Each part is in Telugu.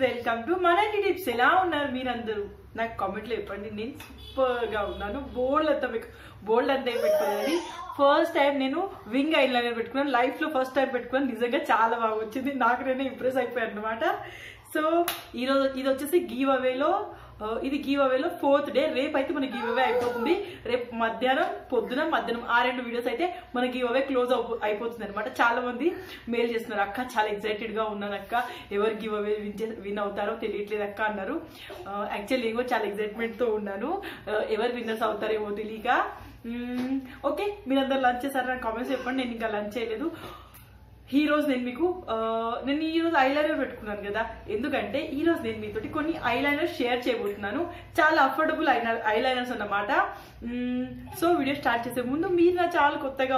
వెల్కమ్ టు మనకి టిప్స్. ఎలా ఉన్నారు మీరందరూ? నాకు కామెంట్లో చెప్పండి. నేను సూపర్ గా ఉన్నాను. బోల్డ్ అంతా ఏం పెట్టుకోలేదని ఫస్ట్ టైం నేను వింగ్ ఐలైనర్ పెట్టుకున్నాను. లైఫ్ లో ఫస్ట్ టైం పెట్టుకున్నాను. నిజంగా చాలా బాగా వచ్చింది. నాకు నేనే ఇంప్రెస్ అయిపోయాను అనమాట. సో ఈరోజు ఇది వచ్చేసి గివ్ అవేలో 4th డే. రేపు అయితే మన గివ్ అవే అయిపోతుంది. రేపు మధ్యాహ్నం ఆ 2 వీడియోస్ అయితే మన గివ్ అవే క్లోజ్ అయిపోతుంది అనమాట. చాలా మంది మెయిల్ చేస్తున్నారు, అక్క చాలా ఎక్సైటెడ్ గా ఉన్నాను అక్క, ఎవరు గివ్ అవే విన్ అవుతారో తెలియట్లేదు అక్క అన్నారు. యాక్చువల్లీ ఏమో చాలా ఎక్సైట్మెంట్ తో ఉన్నాను, ఎవరు విన్నర్స్ అవుతారేమో తెలియక. ఓకే, మీరందరూ లంచ్ చేశారు? నాకు కామెంట్స్ చెప్పండి. నేను ఇంకా లంచ్ చేయలేదు. ఈ రోజు నేను ఈ రోజు ఐలైనర్ పెట్టుకున్నాను కదా, ఎందుకంటే ఈ రోజు నేను మీతోటి కొన్ని ఐలైనర్స్ షేర్ చేయబోతున్నాను. చాలా అఫోర్డబుల్ ఐలైనర్స్ అన్నమాట. సో వీడియో స్టార్ట్ చేసే ముందు మీరు నా ఛానల్ కొత్తగా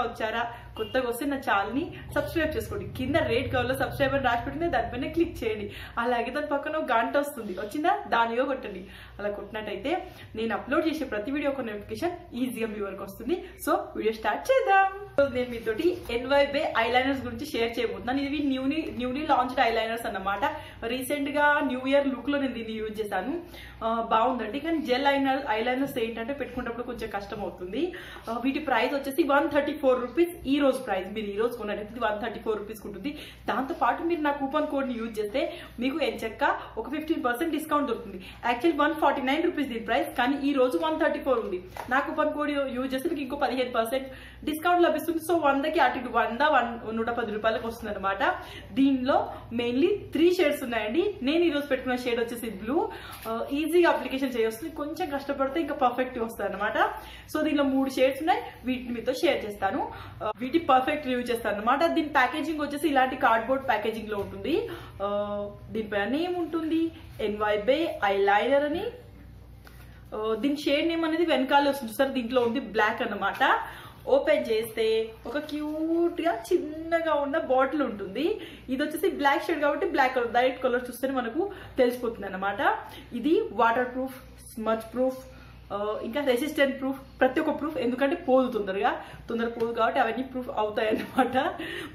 వస్తే నా ఛానల్ ని సబ్స్క్రైబ్ చేసుకోండి. కింద రెడ్ కలర్ లో సబ్స్క్రైబ్ అని రాసి పెట్టింది, దానిపైన క్లిక్ చేయండి. అలాగే దాని పక్కన ఒక గంట వచ్చిందా, దానిలో కొట్టండి. అలా కొట్టినట్టయితే నేను అప్లోడ్ చేసే ప్రతి వీడియో ఒక నోటిఫికేషన్ ఈజీగా మీ వరకు వస్తుంది. సో వీడియో స్టార్ట్ చేద్దాం. నేను మీతోటి NYBay ఐలైనర్స్ గురించి షేర్ చేయబోతున్నాను. ఇవి న్యూలీ లాంచ్డ్ ఐలైనర్స్ అన్నమాట. రీసెంట్ గా న్యూ ఇయర్ లుక్ లో నేను దీన్ని యూజ్ చేశాను. బాగుందండి. కానీ జెల్ ఐలైనర్స్ ఏంటంటే పెట్టుకున్నప్పుడు కొంచెం కష్టం అవుతుంది. వీటి ప్రైస్ వచ్చేసి 134 రూపీస్. ఈ రోజు ప్రైస్ మీరు ఈ రోజు కొన్నట్టయితే 134 రూపీస్ ఉంటుంది. దాంతో పాటు మీరు నా కూపన్ కోడ్ ని యూజ్ చేస్తే మీకు ఎంచక్క ఒక 15% డిస్కౌంట్ దొరుకుతుంది. యాక్చువల్లీ 149 రూపీస్ దీని ప్రైస్, కానీ ఈ రోజు 134 ఉంది. నా కూపన్ కోడ్ యూజ్ చేస్తే మీకు ఇంకో 15% డిస్కౌంట్ లభిస్తుంది. సో 100కి అటు 110 రూపాయలకు వస్తుంది అనమాట. దీనిలో మెయిన్లీ 3 షేడ్స్ ఉన్నాయండి. నేను ఈ రోజు పెట్టుకున్న షేడ్ వచ్చేసి బ్లూ. ఈజీగా అప్లికేషన్ చేయొస్తుంది. కొంచెం కష్టపడితే ఇంకా పర్ఫెక్ట్ వస్తుంది అనమాట. సో దీనిలో 3 షేడ్స్ ఉన్నాయి. వీటిని మీతో షేర్ చేస్తాను. వీటి పర్ఫెక్ట్ రివ్యూ చేస్తాను అనమాట. దీని ప్యాకేజింగ్ వచ్చేసి ఇలాంటి కార్డ్బోర్డ్ ప్యాకేజింగ్ లో ఉంటుంది. దీనిపైన నేమ్ ఉంటుంది, NYBay ఐలైనర్ అని. దీని షేడ్ నేమ్ అనేది వెనకాల వస్తుంది సార్. దీంట్లో ఉంది బ్లాక్ అన్నమాట. ఓపెన్ చేస్తే ఒక క్యూట్ గా చిన్నగా ఉన్న బాటిల్ ఉంటుంది. ఇది వచ్చేసి బ్లాక్ షేడ్ కాబట్టి బ్లాక్ కలర్, డైరెక్ట్ కలర్ చూస్తేనే మనకు తెలిసిపోతుంది అనమాట. ఇది వాటర్ ప్రూఫ్, స్మచ్ ప్రూఫ్, ఇంకా రెసిస్టెంట్ ప్రూఫ్, ప్రతి ఒక్క ప్రూఫ్. ఎందుకంటే పోదు తొందర పోదు కాబట్టి అవన్నీ ప్రూఫ్ అవుతాయి అన్నమాట.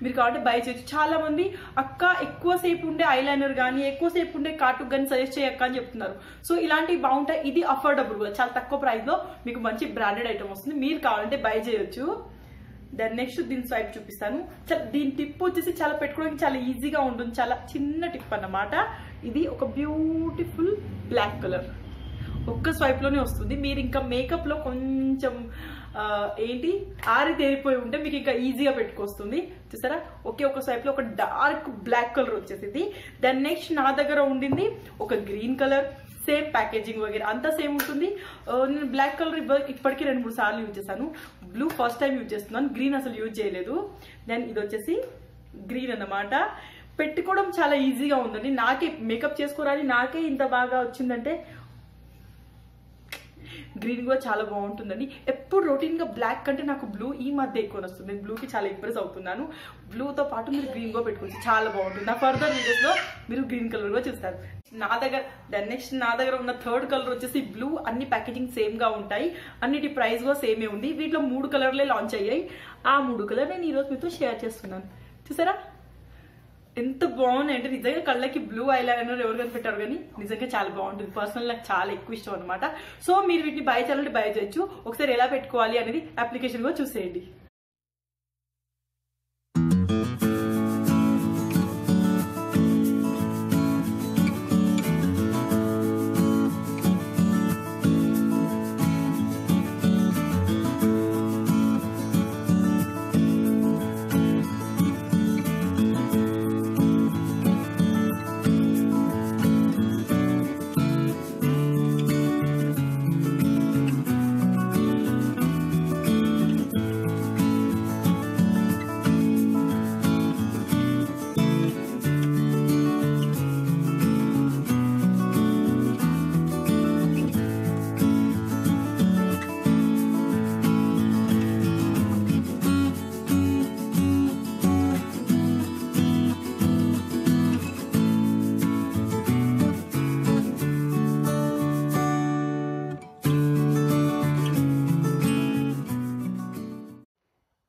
మీరు కాబట్టి బై చేయొచ్చు. చాలా మంది అక్క ఎక్కువసేపు ఉండే ఐలైనర్ కానీ ఎక్కువసేపు ఉండే కాటుకు కానీ సజెస్ట్ చేయక్క అని చెప్తున్నారు. సో ఇలాంటివి బాగుంటాయి. ఇది అఫోర్డబుల్ గా చాలా తక్కువ ప్రైస్ లో మీకు మంచి బ్రాండెడ్ ఐటమ్ వస్తుంది. మీరు కావాలంటే బై చేయొచ్చు. దాని నెక్స్ట్ దీని స్వైప్ చూపిస్తాను. దీని టిప్ వచ్చేసి చాలా పెట్టుకోవడానికి చాలా ఈజీగా ఉంటుంది. చాలా చిన్న టిప్ అన్నమాట. ఇది ఒక బ్యూటిఫుల్ బ్లాక్ కలర్. ఒక్క స్వైప్ లోనే వస్తుంది. మీరు ఇంకా మేకప్ లో కొంచెం ఆరి తేరిపోయి ఉంటే మీకు ఇంకా ఈజీగా పెట్టుకొస్తుంది. చూసారా, ఒక స్వైప్ లో ఒక డార్క్ బ్లాక్ కలర్ వచ్చేసింది. దాని నెక్స్ట్ నా దగ్గర ఉండింది ఒక గ్రీన్ కలర్. సేమ్ ప్యాకేజింగ్ వగేరా అంతా సేమ్ ఉంటుంది. నేను బ్లాక్ కలర్ ఇప్పటికీ 2-3 సార్లు యూజ్ చేశాను. బ్లూ ఫస్ట్ టైం యూజ్ చేస్తున్నాను. గ్రీన్ అసలు యూజ్ చేయలేదు. దెన్ ఇది వచ్చేసి గ్రీన్ అన్నమాట. పెట్టుకోవడం చాలా ఈజీగా ఉందండి. నాకే మేకప్ చేసుకోరాని నాకే ఇంత బాగా వచ్చిందంటే గ్రీన్ కూడా చాలా బాగుంటుందండి. ఎప్పుడు రొటీన్ గా బ్లాక్ కంటే నాకు బ్లూ ఈ మధ్య ఎక్కువ వస్తుంది. నేను బ్లూకి చాలా ఇంప్రెస్ అవుతున్నాను. బ్లూతో పాటు మీరు గ్రీన్ గా పెట్టుకోవచ్చు, చాలా బాగుంటుంది. నా ఫర్దర్ వీడియోస్ లో మీరు గ్రీన్ కలర్ కూడా చూస్తారు. నా దగ్గర ఉన్న 3rd కలర్ వచ్చేసి బ్లూ. అన్ని ప్యాకేజింగ్ సేమ్ గా ఉంటాయి. అన్నిటి ప్రైస్ కూడా సేమే ఉంది. వీటిలో 3 కలర్లే లాంచ్ అయ్యాయి. ఆ 3 కలర్ నేను ఈ రోజు మీతో షేర్ చేస్తున్నాను. చూసారా ఎంత బాగున్నాయి అంటే, నిజంగా కళ్ళకి బ్లూ ఐలైనర్ ఎవరు కనిపెట్టారు కానీ నిజంగా చాలా బాగుంటుంది. పర్సనల్ నాకు చాలా ఎక్కువ ఇష్టం అనమాట. సో మీరు వీటిని బై చేయాలంటే బై చేయొచ్చు. ఒకసారి ఎలా పెట్టుకోవాలి అనేది అప్లికేషన్ కూడా చూసేయండి.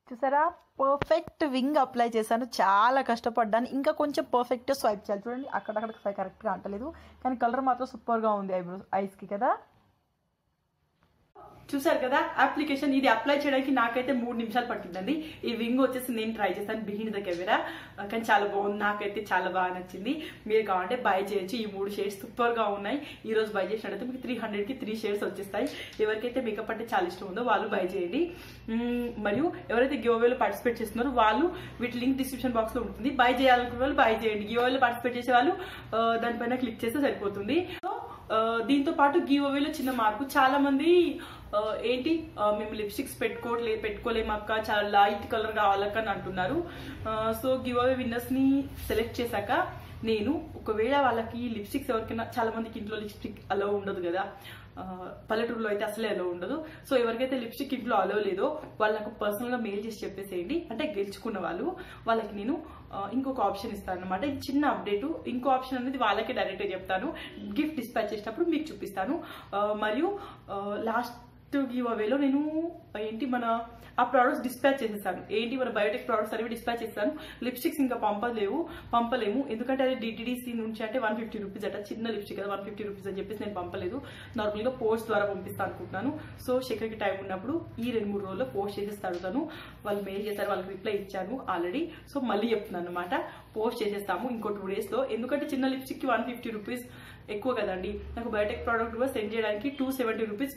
చూసారా పర్ఫెక్ట్ వింగ్ అప్లై చేశాను, చాలా కష్టపడ్డాను. ఇంకా కొంచెం పర్ఫెక్ట్గా స్వైప్ చేయాలి. చూడండి అక్కడక్కడ కరెక్ట్గా అంటలేదు, కానీ కలర్ మాత్రం సూపర్గా ఉంది ఐస్కి కదా. చూసారు కదా అప్లికేషన్. ఇది అప్లై చేయడానికి నాకైతే 3 నిమిషాలు పట్టిందండి. ఈ వింగ్ వచ్చేసి నేను ట్రై చేస్తాను బిహైండ్ ద కెమెరా, కానీ చాలా బాగుంది, నాకైతే చాలా బాగా నచ్చింది. మీరు కావాలంటే బై చేయొచ్చు. ఈ 3 షేడ్స్ సూపర్ గా ఉన్నాయి. ఈ రోజు బై చేసినట్టయితే మీకు 300కి 3 షేడ్స్ వచ్చేస్తాయి. ఎవరికైతే మేకప్ అంటే చాలా ఇష్టం ఉందో వాళ్ళు బై చేయండి. మరియు ఎవరైతే గివ్అవేలో పార్టిసిపేట్ చేస్తున్నారో వాళ్ళు వీటి లింక్ డిస్క్రిప్షన్ బాక్స్ లో ఉంటుంది. బై చేయాలనుకున్న వాళ్ళు బై చేయండి. గివ్అవేలో పార్టిసిపేట్ చేసే వాళ్ళు దానిపైన క్లిక్ చేస్తే సరిపోతుంది. దీంతో పాటు గివ్ అవేలో చిన్న మార్పు, చాలా మంది ఏంటి మేము లిప్స్టిక్స్ పెట్టుకోలేము అక్క, చాలా లైట్ కలర్ కావాలక్క అని అంటున్నారు. సో గివ్ అవే విన్నర్స్ ని సెలెక్ట్ చేశాక నేను ఒకవేళ వాళ్ళకి లిప్స్టిక్స్ ఎవరికైనా, చాలా మందికి ఇంట్లో లిప్స్టిక్ అలో ఉండదు కదా, పల్లెటూరులో అయితే అసలే అలో ఉండదు. సో ఎవరికైతే లిప్స్టిక్ ఇంట్లో అలో లేదో వాళ్ళకు పర్సనల్ గా మెయిల్ చేసి చెప్పేసేయండి. అంటే గెలుచుకున్న వాళ్ళకి నేను ఇంకొక ఆప్షన్ ఇస్తాను అనమాట. ఇది చిన్న అప్డేట్. ఇంకో ఆప్షన్ అనేది వాళ్ళకే డైరెక్ట్ గా చెప్తాను, గిఫ్ట్ డిస్పాచ్ చేసేటప్పుడు మీకు చూపిస్తాను. మరియు లాస్ట్ గివ్ అవేలో నేను ఏంటి మన ఆ ప్రోడక్ట్స్ డిస్పాచ్ చేసేసాను. ఏంటి మన బయోటెక్ ప్రోడక్ట్స్ అనేవి డిస్పాచ్ చేస్తాను. లిప్స్టిక్స్ ఇంకా పంపలేము, ఎందుకంటే అది డిటిడిసి నుంచి అంటే 150 రూపీస్ అట. చిన్న లిప్స్టిక్ కదా 150 రూపీస్ అని చెప్పేసి నేను పంపలేదు. నార్మల్ గా పోస్ట్ ద్వారా పంపిస్తాను అనుకుంటున్నాను. సో శేఖర్కి టైం ఉన్నప్పుడు ఈ 2-3 రోజుల్లో పోస్ట్ చేసేసి అడుగుతాను. వాళ్ళు మెయిల్ చేస్తారు, వాళ్ళకి రిప్లై ఇచ్చాను ఆల్రెడీ. సో మళ్ళీ చెప్తున్నాను అనమాట, పోస్ట్ చేసేస్తాము ఇంకో 2 days లో. ఎందుకంటే చిన్న లిప్స్టిక్ కి 150 రూపీస్ ఎక్కువ కదండి. నాకు బయోటెక్ ప్రోడక్ట్ కూడా సెండ్ చేయడానికి 270 రూపీస్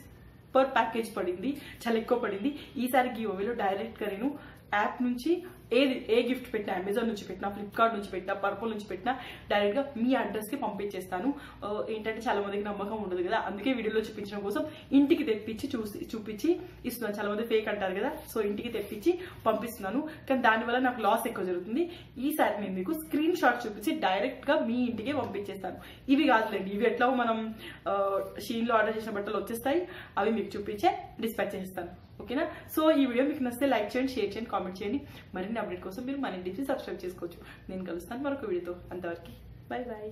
పర్ ప్యాకేజ్ పడింది, చాలా ఎక్కువ పడింది. ఈసారి గివ్ అవేలో డైరెక్ట్ గా నేను యాప్ నుంచి ఏ గిఫ్ట్ పెట్టినా, అమెజాన్ నుంచి పెట్టినా, ఫ్లిప్కార్ట్ నుంచి పెట్టినా, పర్పుల్ నుంచి పెట్టినా డైరెక్ట్ గా మీ అడ్రస్ కి పంపించేస్తాను. ఏంటంటే చాలా మందికి నమ్మకం ఉండదు కదా, అందుకే వీడియోలో చూపించడం కోసం ఇంటికి తెప్పించి చూపించి ఇస్తున్నాను. చాలా మంది ఫేక్ అంటారు కదా, సో ఇంటికి తెప్పించి పంపిస్తున్నాను. కానీ దానివల్ల నాకు లాస్ ఎక్కువ జరుగుతుంది. ఈసారి నేను మీకు స్క్రీన్ షాట్ చూపించి డైరెక్ట్ గా మీ ఇంటికే పంపించేస్తాను. ఇవి కాదులేండి, ఇవి ఎట్లా మనం షీన్ లో ఆర్డర్ చేసిన బట్టలు వచ్చేస్తాయి, అవి మీకు చూపించే డిస్పాచ్ చేస్తాను. ఓకేనా? సో ఈ వీడియో మీకు నచ్చితే లైక్ చేయండి, షేర్ చేయండి, కామెంట్ చేయండి. మరిన్ని అప్డేట్ కోసం మీరు మన ఇంటికి సబ్స్క్రైబ్ చేసుకోవచ్చు. నేను కలుస్తాను మరొక వీడియోతో. అంతవరకు బై బాయ్.